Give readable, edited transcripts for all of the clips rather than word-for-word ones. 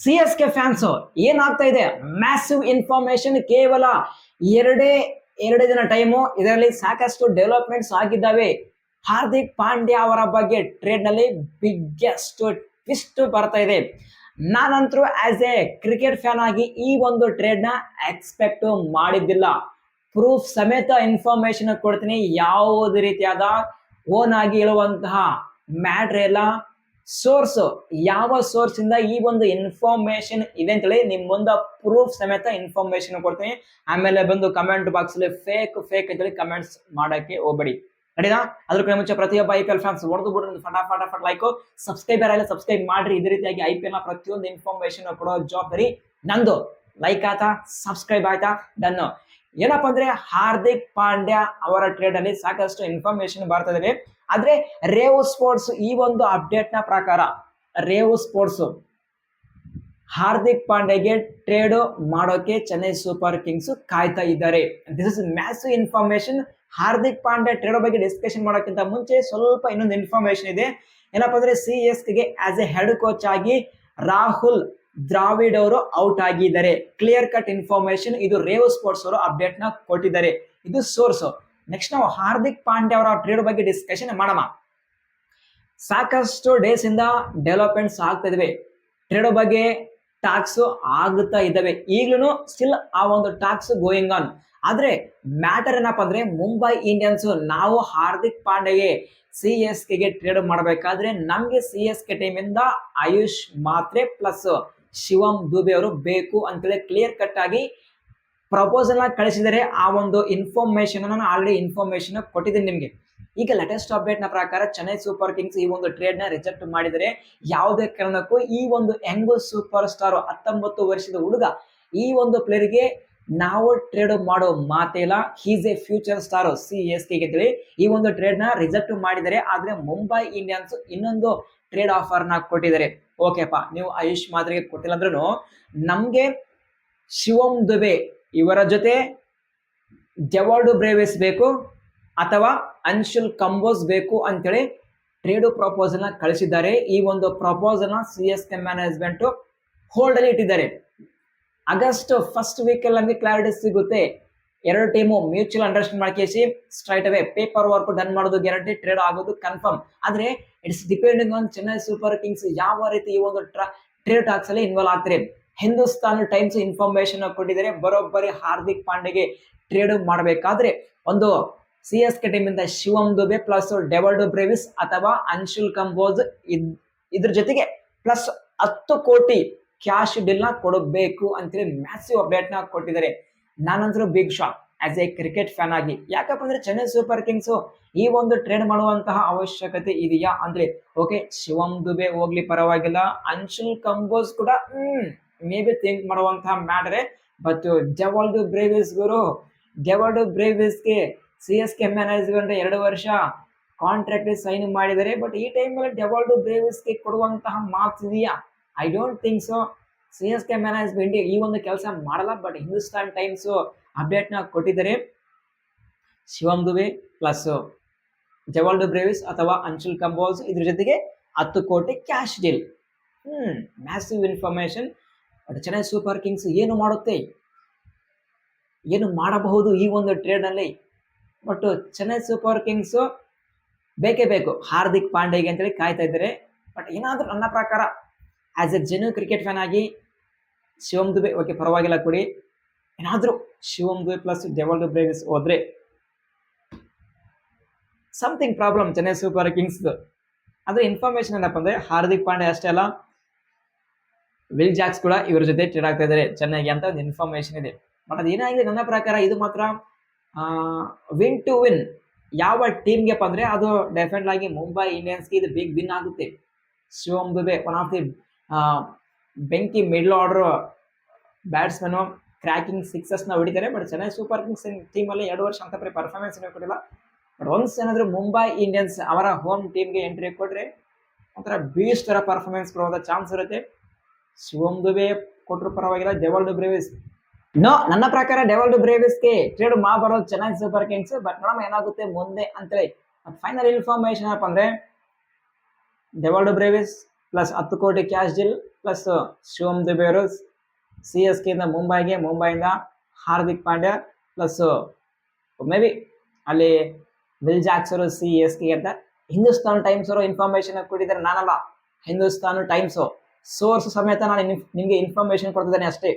C S K fans ಏನಾಗ್ತಾ ಇದೆ? Massive information ಕೇವಲ ಎರಡೇ ಎರಡು ದಿನ ಟೈಮು. ಇದರಲ್ಲಿ ಸಾಕಷ್ಟು ಡೆವಲಪ್ಮೆಂಟ್ಸ್ ಆಗಿದ್ದಾವೆ. ಹಾರ್ದಿಕ್ ಪಾಂಡ್ಯ ಅವರ ಬಗ್ಗೆ ಟ್ರೇಡ್ ನಲ್ಲಿ ಬಿಗ್ಗೆಸ್ಟ್ ಟ್ವಿಸ್ಟ್ ಬರ್ತಾ ಇದೆ. ನಾನಂತರೂ ಆಸ್ ಎ ಕ್ರಿಕೆಟ್ ಫ್ಯಾನ್ ಆಗಿ ಈ ಒಂದು ಟ್ರೇಡ್ ನ ಎಕ್ಸ್ಪೆಕ್ಟ್ ಮಾಡಿದ್ದಿಲ್ಲ. ಪ್ರೂಫ್ ಸಮೇತ ಇನ್ಫಾರ್ಮೇಶನ್ ಕೊಡ್ತೀನಿ. ಯಾವುದೇ ರೀತಿಯಾದ ಓನ್ ಆಗಿ ಹೇಳುವಂತಹ ಮ್ಯಾಟ್ರ್ ಎಲ್ಲ, ಸೋರ್ಸ್ ಯಾವ ಸೋರ್ಸ್ ಇಂದ ಈ ಒಂದು ಇನ್ಫಾರ್ಮೇಶನ್ ಇದೆ ಅಂತೇಳಿ ನಿಮ್ ಮುಂದೆ ಪ್ರೂಫ್ ಸಮೇತ ಇನ್ಫಾರ್ಮೇಶನ್ ಕೊಡ್ತೀನಿ. ಆಮೇಲೆ ಬಂದು ಕಮೆಂಟ್ ಬಾಕ್ಸ್ ಅಲ್ಲಿ ಫೇಕ್ ಅಂತೇಳಿ ಕಮೆಂಟ್ಸ್ ಮಾಡಕ್ಕೆ ಹೋಗ್ಬೇಡಿ. ನಡೀನಾ? ಅದ್ರ ಮುಂಚೆ ಪ್ರತಿಯೊಬ್ಬ IPL ಫ್ಯಾನ್ಸ್ ಹೊಡೆದು ಬಿಡ್ರಿ ಫಟಾಫಟ್ ಲೈಕ್, ಸಬ್ಸ್ಕ್ರೈಬರ್ ಎಲ್ಲ ಸಬ್ಸ್ಕ್ರೈಬ್ ಮಾಡ್ರಿ. ಇದೇ ರೀತಿಯಾಗಿ IPL ನ ಪ್ರತಿಯೊಂದು ಇನ್ಫಾರ್ಮೇಶನ್ ಕೊಡೋ ಜವಾಬ್ದಾರಿ ನಂದು. ಲೈಕ್ ಆಯ್ತಾ, ಸಬ್ಸ್ಕ್ರೈಬ್ ಆಯ್ತಾ, ಡನ್. ಏನಪ್ಪಾ ಅಂದ್ರೆ ಹಾರ್ದಿಕ್ ಪಾಂಡ್ಯ ಅವರ ಟ್ರೇಡ್ ಅಲ್ಲಿ ಸಾಕಷ್ಟು ಇನ್ಫಾರ್ಮೇಶನ್ ಬರ್ತಾ ಇದಾವೆ. ಆದ್ರೆ ರೇವ್ ಸ್ಪೋರ್ಟ್ಸ್ ಈ ಒಂದು ಅಪ್ಡೇಟ್ ನ ಪ್ರಕಾರ ರೇವ್ ಸ್ಪೋರ್ಟ್ಸ್ ಹಾರ್ದಿಕ್ ಪಾಂಡ್ಯಗೆ ಟ್ರೇಡ್ ಮಾಡೋಕೆ ಚೆನ್ನೈ ಸೂಪರ್ ಕಿಂಗ್ಸ್ ಕಾಯ್ತಾ ಇದ್ದಾರೆ. This is massive information. Hardik Pandya trade ಬಗ್ಗೆ ಡಿಸ್ಕಷನ್ ಮಾಡೋಕ್ಕಿಂತ ಮುಂಚೆ ಸ್ವಲ್ಪ ಇನ್ನೊಂದು ಇನ್ಫಾರ್ಮೇಶನ್ ಇದೆ. ಏನಪ್ಪಾ ಅಂದ್ರೆ CSK ಗೆ ಆಸ್ ಎ ಹೆಡ್ ಕೋಚ್ ಆಗಿ ರಾಹುಲ್ ದ್ರಾವಿಡ್ ಅವರು ಔಟ್ ಆಗಿದ್ದಾರೆ. Clear cut information. ಇದು ರೇವ್ ಸ್ಪೋರ್ಟ್ಸ್ ಅವರು ಅಪ್ಡೇಟ್ ನ ಕೊಟ್ಟಿದ್ದಾರೆ. ಇದು ಸೋರ್ಸ್. ನೆಕ್ಸ್ಟ್ ನಾವು ಹಾರ್ದಿಕ್ ಪಾಂಡ್ಯ ಅವರ ಟ್ರೇಡ್ ಬಗ್ಗೆ ಡಿಸ್ಕಷನ್ ಮಾಡೋಣ. ಸಾಕಷ್ಟು ಡೇಸ್ ಇಂದ ಡೆವಲಪ್ಮೆಂಟ್ಸ್ ಆಗ್ತಾ ಇದಾವೆ. ಟ್ರೇಡ್ ಬಗ್ಗೆ ಟಾಕ್ಸ್ ಆಗುತ್ತಾ ಇದ್ದಾವೆ. ಈಗಲೂ ಸ್ಟಿಲ್ ಆ ಒಂದು ಟಾಕ್ಸ್ ಗೋಯಿಂಗ್ ಆನ್. ಆದ್ರೆ ಮ್ಯಾಟರ್ ಏನಪ್ಪಾ ಅಂದ್ರೆ ಮುಂಬೈ ಇಂಡಿಯನ್ಸ್ ನಾವು ಹಾರ್ದಿಕ್ ಪಾಂಡ್ಯಗೆ CSK ಗೆ ಟ್ರೇಡ್ ಮಾಡಬೇಕಾದ್ರೆ ನಮ್ಗೆ CSK ಟೀಮ್ ಇಂದ ಆಯುಷ್ ಮಾತ್ರೆ ಪ್ಲಸ್ ಶಿವಮ್ ದುಬೆ ಅವರು ಬೇಕು ಅಂತೇಳಿ ಕ್ಲಿಯರ್ ಕಟ್ ಆಗಿ ಪ್ರಪೋಸಲ್ ಕಳಿಸಿದರೆ. ಆ ಒಂದು ಇನ್ಫಾರ್ಮೇಶನ್ ನಾನು ಆಲ್ರೆಡಿ ಇನ್ಫಾರ್ಮೇಶನ್ ಕೊಟ್ಟಿದ್ದೀನಿ ನಿಮ್ಗೆ. ಈಗ ಲೇಟೆಸ್ಟ್ ಅಪ್ಡೇಟ್ ನ ಪ್ರಕಾರ ಚೆನ್ನೈ ಸೂಪರ್ ಕಿಂಗ್ಸ್ ಈ ಒಂದು ಟ್ರೇಡ್ ನ ರಿಜೆಕ್ಟ್ ಮಾಡಿದರೆ. ಯಾವುದೇ ಕಾರಣಕ್ಕೂ ಈ ಒಂದು ಯಂಗ್ ಸೂಪರ್ ಸ್ಟಾರ್ 19 ವರ್ಷದ ಹುಡುಗ, ಈ ಒಂದು ಪ್ಲೇಯರ್ ಗೆ ನಾವು ಟ್ರೇಡ್ ಮಾಡೋ ಮಾತೇ ಇಲ್ಲ. He's a future star CSK ಗೆ ಅಂತೇಳಿ ಈ ಒಂದು ಟ್ರೇಡ್ ನ ರಿಜೆಕ್ಟ್ ಮಾಡಿದರೆ. ಆದ್ರೆ ಮುಂಬೈ ಇಂಡಿಯನ್ಸ್ ಇನ್ನೊಂದು ಟ್ರೇಡ್ ಆಫರ್ ನ ಕೊಟ್ಟಿದ್ದಾರೆ. ಓಕೆಪ್ಪ, ನೀವು ಆಯುಷ್ ಮಾತ್ರೆಗೆ ಕೊಟ್ಟಿಲ್ಲ ಅಂದ್ರೂ ನಮ್ಗೆ ಶಿವಮ್ ದುಬೆ ಇವರ ಜೊತೆ ಡೆವಾಲ್ಡ್ ಬ್ರೇವಿಸ್ ಬೇಕು ಅಥವಾ ಅನ್ಶುಲ್ ಕಂಬೋಸ್ ಬೇಕು ಅಂತೇಳಿ ಟ್ರೇಡ್ ಪ್ರಪೋಸಲ್ ನ ಕಳಿಸಿದ್ದಾರೆ. ಈ ಒಂದು ಪ್ರಪೋಸಲ್ ನ CSK ಮ್ಯಾನೇಜ್ಮೆಂಟ್ ಹೋಲ್ಡ್ ಅಲ್ಲಿ ಇಟ್ಟಿದ್ದಾರೆ. ಆಗಸ್ಟ್ ಫಸ್ಟ್ ವೀಕ್ ಅಲ್ಲಿ ನಮಗೆ ಕ್ಲಾರಿಟಿ ಸಿಗುತ್ತೆ. ಎರಡು ಟೀಮು ಮ್ಯೂಚುವಲ್ ಅಂಡರ್ಸ್ಟ್ಯಾಂಡ್ ಮಾಡ್ಕೇಸಿ straight away paper work done ಮಾಡೋದು ಗ್ಯಾರಂಟಿ, ಟ್ರೇಡ್ ಆಗೋದು ಕನ್ಫರ್ಮ್. ಆದ್ರೆ it's depending on Chennai super kings ಯಾವ ರೀತಿ ಈ ಒಂದು ಟ್ರೇಡ್ ಟಾಕ್ಸ್ ಅಲ್ಲಿ ಇನ್ವಾಲ್ವ್ ಆಗ್ತಾರೆ. ಹಿಂದೂಸ್ತಾನ್ ಟೈಮ್ಸ್ ಇನ್ಫಾರ್ಮೇಶನ್ ಕೊಟ್ಟಿದ್ದಾರೆ. ಬರೋಬ್ಬರಿ ಹಾರ್ದಿಕ್ ಪಾಂಡ್ಯಗೆ ಟ್ರೇಡ್ ಮಾಡಬೇಕಾದ್ರೆ ಒಂದು CSK ಟೀಮ್ ಇಂದ ಶಿವಮ್ ದುಬೆ ಪ್ಲಸ್ ಡೆವಾಲ್ಡ್ ಬ್ರೇವಿಸ್ ಅಥವಾ ಅನ್ಶುಲ್ ಕಂಬೋಸ್ ಇದ್ರ ಜೊತೆಗೆ ಪ್ಲಸ್ 10 ಕೋಟಿ ಕ್ಯಾಶ್ ಡೀಲ್ ನ ಕೊಡಬೇಕು ಅಂತೇಳಿ ಮ್ಯಾಸಿವ್ ಅಪ್ಡೇಟ್ ನ ಕೊಟ್ಟಿದ್ದಾರೆ. ನಾನಂತರೂ big shock as a cricket fan ಆಗಿ. ಯಾಕಪ್ಪ ಅಂದ್ರೆ ಚೆನ್ನೈ ಸೂಪರ್ ಕಿಂಗ್ಸ್ ಈ ಒಂದು ಟ್ರೇಡ್ ಮಾಡುವಂತಹ ಅವಶ್ಯಕತೆ ಇದೆಯಾ ಅಂದ್ರೆ, ಓಕೆ ಶಿವಮ್ ದುಬೆ ಹೋಗ್ಲಿ ಪರವಾಗಿಲ್ಲ, ಅನ್ಶುಲ್ ಕಂಬೋಸ್ ಕೂಡ ಮೇ ಬಿ ಥಿಂಕ್ ಮಾಡುವಂತಹ ಮ್ಯಾಟರ್. ಬಟ್ ಡೆವಾಲ್ಡ್ ಬ್ರೇವಿಸ್ ಗುರು, ಡೆವಾಲ್ಡ್ ಬ್ರೇವಿಸ್ಗೆ CSK ಮ್ಯಾನೇಜ್ಮೆಂಟ್ 2 ವರ್ಷ ಕಾಂಟ್ರಾಕ್ಟ್ ಸೈನ್ ಮಾಡಿದ್ದಾರೆ. ಬಟ್ ಈ ಟೈಮ್ ಅಲ್ಲಿ ಡೆವಾಲ್ಡ್ ಬ್ರೇವಿಸ್ಗೆ ಕೊಡುವಂತಹ ಮಾರ್ಕ್ಸ್ ಇದೆಯಾ? I don't think so. CSK management ಈ ಒಂದು ಕೆಲಸ ಮಾಡಲ್ಲ. ಬಟ್ ಹಿಂದೂಸ್ತಾನ್ ಟೈಮ್ಸ್ ಅಪ್ಡೇಟ್ ನ ಕೊಟ್ಟಿದ್ದಾರೆ. ಶಿವಮ್ ದುಬೆ ಪ್ಲಸ್ ಡೆವಾಲ್ಡ್ ಬ್ರೇವಿಸ್ ಅಥವಾ ಅನ್ಶುಲ್ ಕಂಬೋಸ್ ಇದ್ರ ಜೊತೆಗೆ 10 ಕೋಟಿ cash deal. Massive information. But Chennai super Kings ಏನು ಮಾಡುತ್ತೆ, ಏನು ಮಾಡಬಹುದು ಈ ಒಂದು ಟ್ರೇಡ್ ನಲ್ಲಿ? ಬಟ್ ಚೆನ್ನೈ ಸೂಪರ್ ಕಿಂಗ್ಸ್ ಬೇಕೇ ಬೇಕು ಹಾರ್ದಿಕ್ ಪಾಂಡ್ಯಗೆ ಅಂತೇಳಿ ಕಾಯ್ತಾ ಇದ್ದಾರೆ. ಬಟ್ ಏನಾದ್ರೂ ನನ್ನ ಪ್ರಕಾರ as A genuine cricket fan ಆಗಿ ಶಿವಮ್ ದುಬೆ ಓಕೆ ಪರವಾಗಿಲ್ಲ ಕೊಡಿ. ಏನಾದ್ರೂ ಶಿವಮ್ ದುಬೆ ಪ್ಲಸ್ ಡೆವಾಲ್ಡ್ ಬ್ರೇವಿಸ್ ಹೋದ್ರೆ something problem Chennai super Kings. ಆದ್ರೆ ಇನ್ಫಾರ್ಮೇಶನ್ ಏನಪ್ಪ ಅಂದ್ರೆ ಹಾರ್ದಿಕ್ ಪಾಂಡ್ಯ ಅಷ್ಟೇ ಅಲ್ಲ, ವಿಲ್ ಜಾಕ್ಸ್ ಕೂಡ ಇವ್ರ ಜೊತೆ ಟ್ರೇಡ್ ಆಗ್ತಾ ಇದ್ದಾರೆ ಚೆನ್ನೈಗೆ ಅಂತ ಒಂದು ಇನ್ಫಾರ್ಮೇಶನ್ ಇದೆ. ಬಟ್ ಅದೇನಾಗಿದೆ ನನ್ನ ಪ್ರಕಾರ ಇದು ಮಾತ್ರ ವಿನ್ ಟು ವಿನ್ ಯಾವ ಟೀಮ್ಗೆ ಅಂದ್ರೆ ಅದು ಡೆಫಿನೆಟ್ ಆಗಿ ಮುಂಬೈ ಇಂಡಿಯನ್ಸ್ಗೆ ಇದು ಬಿಗ್ ವಿನ್ ಆಗುತ್ತೆ. Shivam Dube one of the ಬೆಂಕಿ middle order batsman, cracking sixes ನ ಹೊಡಿತಾರೆ. But Chennai super kings team ಅಲ್ಲಿ 2 ವರ್ಷ ಅಂತ ಪರ್ಫಾರ್ಮೆನ್ಸ್ ಕೊಟ್ಟಿಲ್ಲ. ಬಟ್ ಒನ್ಸ್ ಏನಾದ್ರು ಮುಂಬೈ ಇಂಡಿಯನ್ಸ್ ಅವರ ಹೋಮ್ ಟೀಮ್ಗೆ ಎಂಟ್ರಿ ಕೊಟ್ರೆ ಒಂಥರ ಬೀಸ್ಟ್ ತರ ಪರ್ಫಾರ್ಮೆನ್ಸ್ ಕೊಡುವಂತ ಚಾನ್ಸ್ ಇರುತ್ತೆ. ಶಿವಮ್ ದುಬೆ ಕೊಟ್ಟರು ಪರವಾಗಿಲ್ಲ, ಡೆವಾಲ್ಡ್ ಬ್ರೇವಿಸ್ ನೋ, ನನ್ನ ಪ್ರಕಾರ ಡೆವಾಲ್ಡ್ ಬ್ರೇವಿಸ್ಗೆ ಟ್ರೇಡ್ ಬರೋದು ಚೆನ್ನೈ ಸೂಪರ್ ಕಿಂಗ್ಸ್. ಬಟ್ ನೋಡೋಣ ಏನಾಗುತ್ತೆ ಮುಂದೆ ಅಂತೇಳಿ. ಫೈನಲ್ ಇನ್ಫಾರ್ಮೇಶನ್ ಏನಪ್ಪ ಅಂದ್ರೆ ಡೆವಾಲ್ಡ್ ಬ್ರೇವಿಸ್ ಪ್ಲಸ್ 10 ಕೋಟಿ cash deal plus Shivam Dube ಅವರು CSK ಇಂದ ಮುಂಬೈಗೆ, ಮುಂಬೈಯಿಂದ Hardik Pandya plus may be ಅಲ್ಲಿ ವಿಲ್ ಜಾಕ್ಸ್ ಅವರು CSK ಅಂತ ಹಿಂದೂಸ್ತಾನ್ ಟೈಮ್ಸ್ ಅವರು ಇನ್ಫಾರ್ಮೇಶನ್ ಕೊಟ್ಟಿದ್ದಾರೆ, ನಾನಲ್ಲ, ಹಿಂದೂಸ್ತಾನ್ ಟೈಮ್ಸ್ ಸೋರ್ಸ್ ಸಮೇತ ನಾನು ನಿಮಗೆ ಇನ್ಫಾರ್ಮೇಶನ್ ಕೊಡ್ತಿದ್ದೇನೆ ಅಷ್ಟೇ.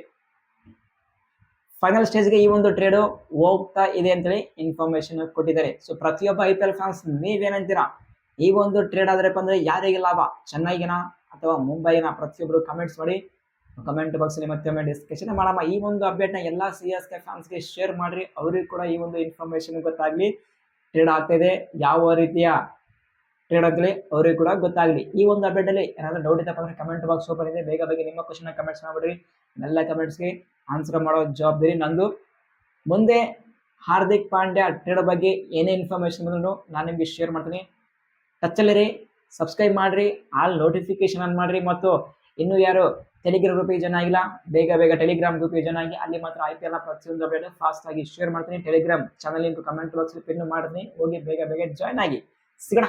ಫೈನಲ್ ಸ್ಟೇಜ್ಗೆ ಈ ಒಂದು ಟ್ರೇಡ್ ಹೋಗ್ತಾ ಇದೆ ಅಂತೇಳಿ ಇನ್ಫಾರ್ಮೇಶನ್ ಕೊಟ್ಟಿದ್ದಾರೆ. ಸೊ ಪ್ರತಿಯೊಬ್ಬ IPL ಫ್ಯಾನ್ಸ್ ನೀವೇನಂತೀರಾ, ಈ ಒಂದು ಟ್ರೇಡ್ ಆದ್ರಪ್ಪ ಅಂದ್ರೆ ಯಾರಿಗೆ ಲಾಭ, ಚೆನ್ನೈಗಿನ ಅಥವಾ ಮುಂಬೈನ? ಪ್ರತಿಯೊಬ್ಬರು ಕಮೆಂಟ್ಸ್ ಮಾಡಿ, ಕಮೆಂಟ್ ಬಾಕ್ಸ್ ಅಲ್ಲಿ ಮತ್ತೆ ಡಿಸ್ಕಷನ್ ಮಾಡೋಣ. ಈ ಒಂದು ಅಪ್ಡೇಟ್ ನ ಎಲ್ಲ CSK ಫ್ಯಾನ್ಸ್ಗೆ ಶೇರ್ ಮಾಡ್ರಿ, ಅವ್ರಿಗೆ ಕೂಡ ಈ ಒಂದು ಇನ್ಫಾರ್ಮೇಶನ್ ಗೊತ್ತಾಗ್ಲಿ, ಟ್ರೇಡ್ ಆಗ್ತಾ ಇದೆ ಯಾವ ರೀತಿಯ ಟ್ರೇಡ್ ಅಂತೇಳಿ ಅವ್ರಿಗೆ ಕೂಡ ಗೊತ್ತಾಗ್ಲಿ. ಈ ಒಂದು ಅಪ್ಡೇಟ್ ಅಲ್ಲಿ ಏನಾದ್ರು ಡೌಟ್ ಇದ್ದಪ್ಪ ಅಂದ್ರೆ ಕಮೆಂಟ್ ಬಾಕ್ಸ್ ಓಪನ್ ಇದೆ, ಬೇಗ ಬೇಗ ನಿಮ್ಮ ಕ್ವಶನ್ ಕಮೆಂಟ್ಸ್ ಮಾಡ್ಬಿಡ್ರಿ. ಎಲ್ಲ ಕಮೆಂಟ್ಸ್ಗೆ ಆನ್ಸರ್ ಮಾಡೋ ಜವಾಬ್ದಾರಿ ನಂದು. ಮುಂದೆ ಹಾರ್ದಿಕ್ ಪಾಂಡ್ಯ ಟ್ರೇಡ್ ಬಗ್ಗೆ ಏನೇ ಇನ್ಫಾರ್ಮೇಶನ್ ಬಂದ್ರು ನಾನು ನಿಮ್ಗೆ ಶೇರ್ ಮಾಡ್ತೀನಿ. ಟಚ್ಚಲ್ಲಿರಿ, ಸಬ್ಸ್ಕ್ರೈಬ್ ಮಾಡ್ರಿ, ಆಲ್ ನೋಟಿಫಿಕೇಶನ್ ಆನ್ ಮಾಡ್ರಿ. ಮತ್ತು ಇನ್ನು ಯಾರು ಟೆಲಿಗ್ರಾಮ್ ಗ್ರೂಪಿಗೆ ಜಾಯ್ನ್ ಆಗಿಲ್ಲ, ಬೇಗ ಬೇಗ ಟೆಲಿಗ್ರಾಮ್ ಗ್ರೂಪಿಗೆ ಜಾಯ್ನ್ ಆಗಿ, ಅಲ್ಲಿ ಮಾತ್ರ IPL ನ ಪ್ರತಿಯೊಂದು ಅಪ್ಡೇಟ್ ಫಾಸ್ಟ್ ಆಗಿ ಶೇರ್ ಮಾಡ್ತೀನಿ. Telegram channel link comment box pin ಮಾಡ್ತೀನಿ, ಹೋಗಿ ಬೇಗ ಬೇಗ ಜಾಯ್ನ್ ಆಗಿ. ಸಿಗೋಣ.